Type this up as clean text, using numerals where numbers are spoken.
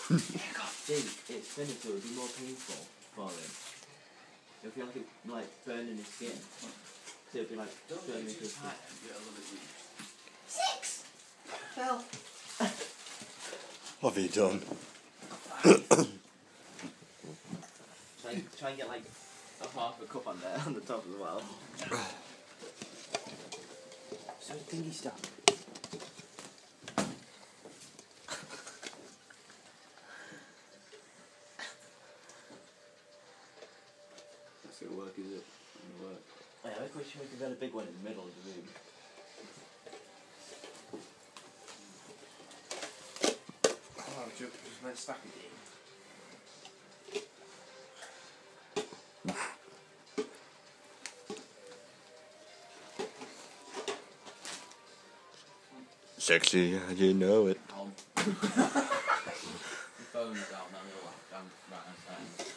See, it's finished, so it would be more painful for him. It'll feel like it, like, burning his skin. So it'll be like, burning his skin. 6! Fell. What have you done? Try and get like a half a cup on there, on the top as well. So thingy stuff. That's gonna work, is it? Gonna work. Oh, yeah, I think we should make a very big one in the middle of the room. Oh, just meant stack it. Sexy, how do you know it? The phone's down, down right hand side.